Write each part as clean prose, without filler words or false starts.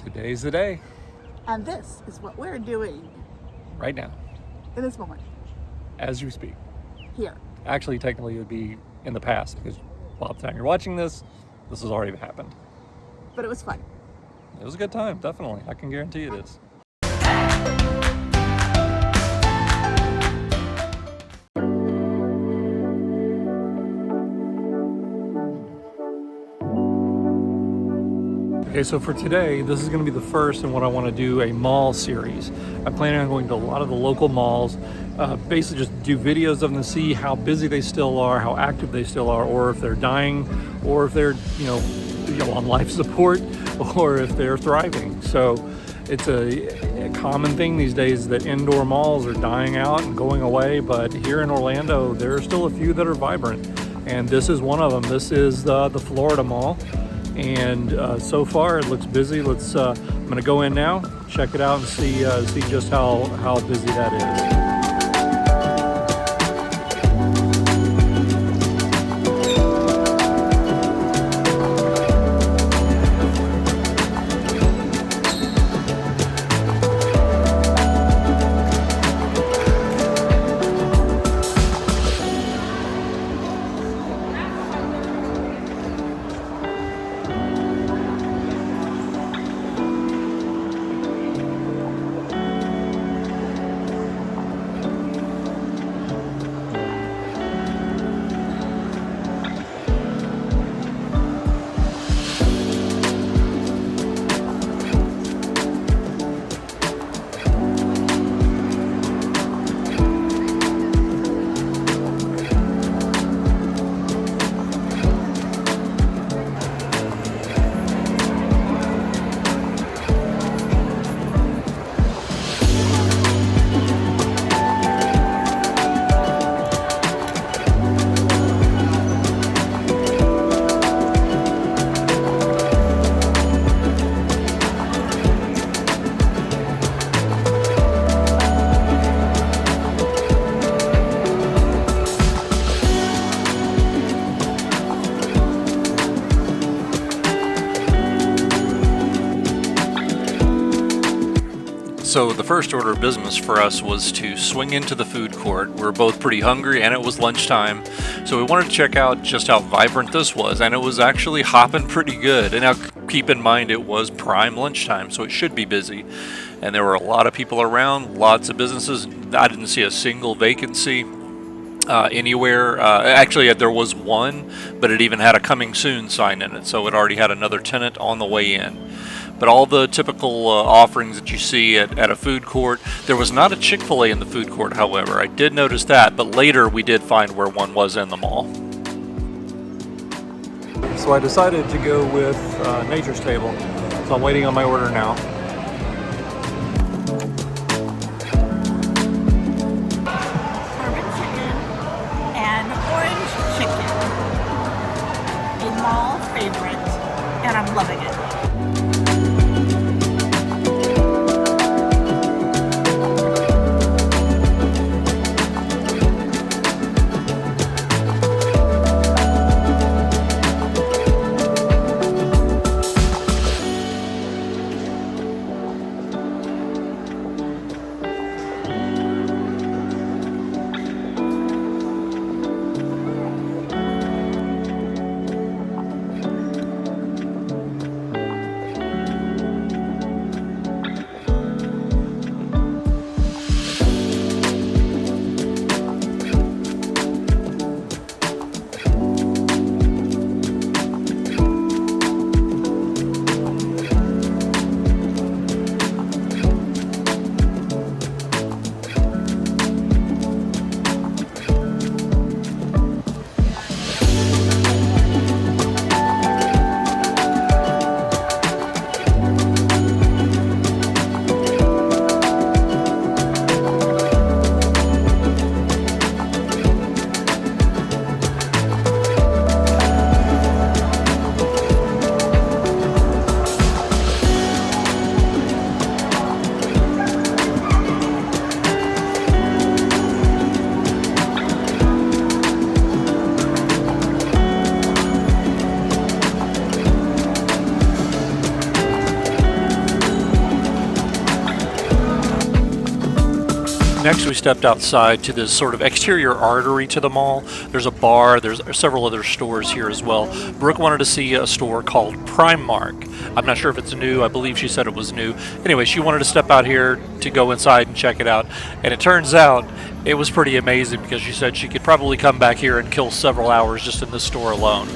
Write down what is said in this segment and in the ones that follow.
Today's the day, And this is what we're doing right now, in this moment, as you speak. here. Actually, technically, it would be in the past because by the time you're watching this has already happened. But it was fun. It was a good time, definitely. I can guarantee it is. Okay, so for today, this is going to be the first in what I want to do a mall series. I'm planning on going to a lot of the local malls, basically just do videos of them to see how busy they still are, how active they still are, or if they're dying, or if they're on life support, or if they're thriving. So it's a common thing these days that indoor malls are dying out and going away, but here in Orlando, there are still a few that are vibrant, and this is one of them. This is the Florida Mall. And so far it looks busy. I'm going to go in now, check it out, and see just how busy that is. So the first order of business for us was to swing into the food court. We were both pretty hungry and it was lunchtime, so we wanted to check out just how vibrant this was, and it was actually hopping pretty good. And now keep in mind it was prime lunchtime, so it should be busy. And there were a lot of people around, lots of businesses. I didn't see a single vacancy anywhere. Actually, there was one, but it even had a coming soon sign in it, so it already had another tenant on the way in. But all the typical offerings that you see at a food court. There was not a Chick-fil-A in the food court, however. I did notice that, but later we did find where one was in the mall. So I decided to go with Nature's Table. So I'm waiting on my order now. Bourbon chicken and orange chicken. A mall favorite, and I'm loving it. Next, we stepped outside to this sort of exterior artery to the mall. There's a bar, there's several other stores here as well. Brooke wanted to see a store called Primark. I'm not sure if it's new, I believe she said it was new. Anyway, she wanted to step out here to go inside and check it out. And it turns out it was pretty amazing because she said she could probably come back here and kill several hours just in this store alone.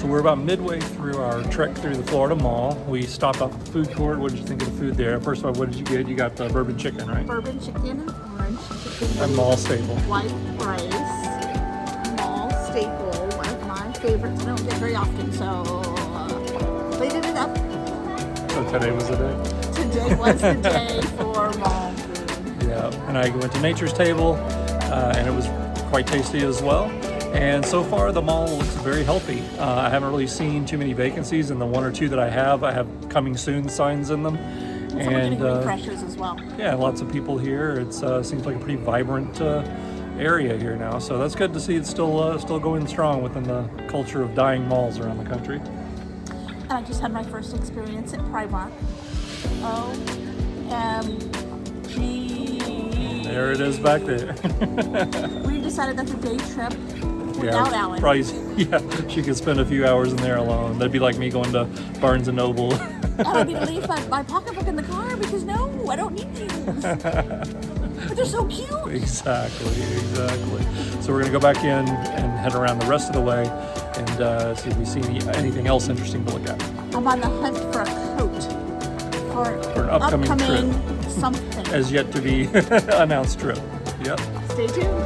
We're about midway through our trek through the Florida Mall. We stopped off at the food court. What did you think of the food there? First of all, what did you get? You got the bourbon chicken, right? Bourbon chicken and orange chicken. A mall staple. White rice. Mall staple. One of my favorites. I don't get very often, so they did it up. So today was the day? Today was the day for mall food. Yeah, and I went to Nature's Table, and it was quite tasty as well. And so far, the mall looks very healthy. I haven't really seen too many vacancies, and the one or two that I have coming soon signs in them. And getting refreshes as well. Yeah, lots of people here. It seems like a pretty vibrant area here now. So that's good to see. It's still going strong within the culture of dying malls around the country. And I just had my first experience at Primark. OMG. There it is back there. We decided that's a day trip. Without Alan. Probably, yeah, she could spend a few hours in there alone. That'd be like me going to Barnes & Noble. I don't need to leave my pocketbook in the car because no, I don't need these. But they're so cute. Exactly. So we're going to go back in and head around the rest of the way and see if we see anything else interesting to look at. I'm on the hunt for a coat for an upcoming trip. Something. As yet to be announced trip. Yep. Stay tuned.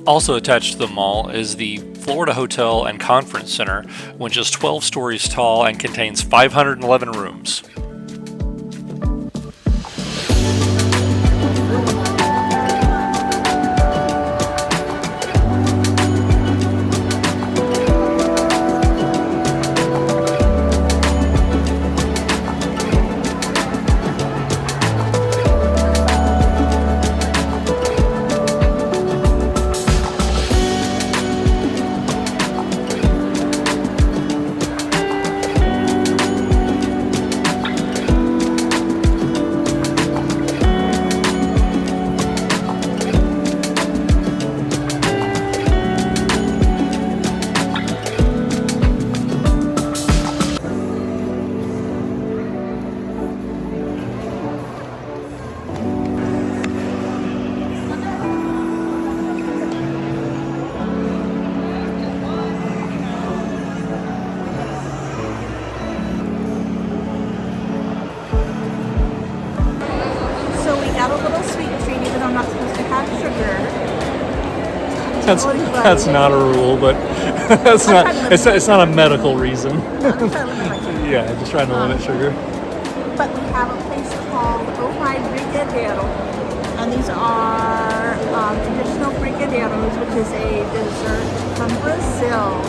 Also attached to the mall is the Florida Hotel and Conference Center, which is 12 stories tall and contains 511 rooms. That's not a rule, but that's not. It's not a medical reason. Yeah, just trying to limit sugar. But we have a place called Oh My Brigadeiro, and these are traditional brigadeiros, which is a dessert from Brazil.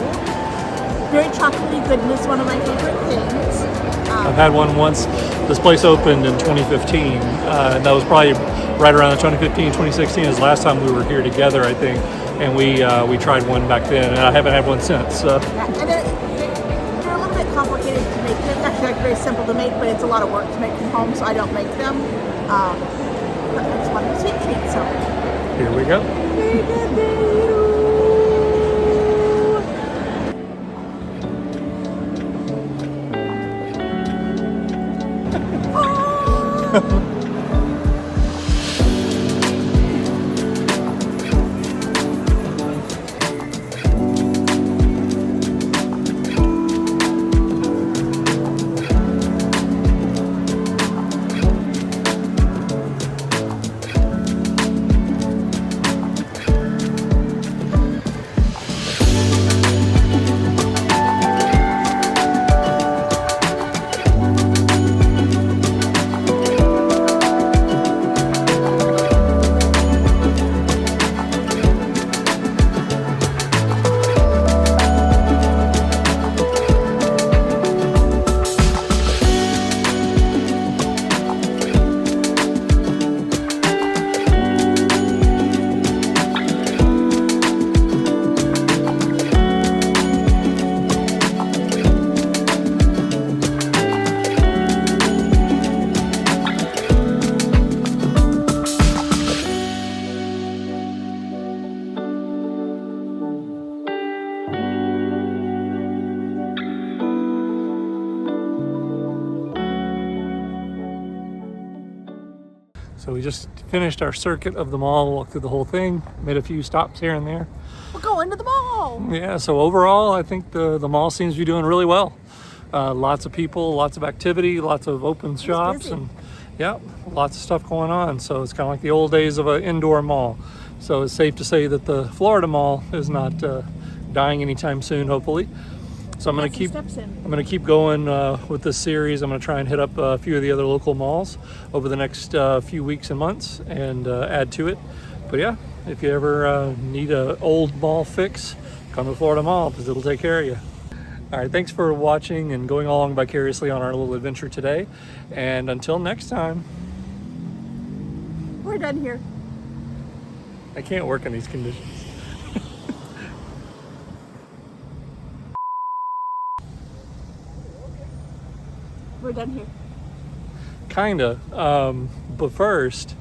Very chocolatey goodness, one of my favorite things. I've had one once. This place opened in 2015, and that was probably right around the 2015, 2016 is the last time we were here together, I think. And we tried one back then, and I haven't had one since. So. Yeah, and they're a little bit complicated to make. They're actually very simple to make, but it's a lot of work to make from home, so I don't make them. But it's one of the sweet treats. So here we go. So we just finished our circuit of the mall, walked through the whole thing, made a few stops here and there. we're going to the mall. Yeah, so overall, I think the mall seems to be doing really well. Lots of people, lots of activity, lots of open shops, busy. and yeah, lots of stuff going on. So it's kind of like the old days of an indoor mall. So it's safe to say that the Florida mall is not dying anytime soon, hopefully. So I'm going to keep going with this series. I'm going to try and hit up a few of the other local malls over the next few weeks and months and add to it. But yeah, if you ever need an old mall fix, come to Florida Mall because it'll take care of you. All right, thanks for watching and going along vicariously on our little adventure today. And until next time. We're done here. I can't work in these conditions. We're done here. Kinda, but first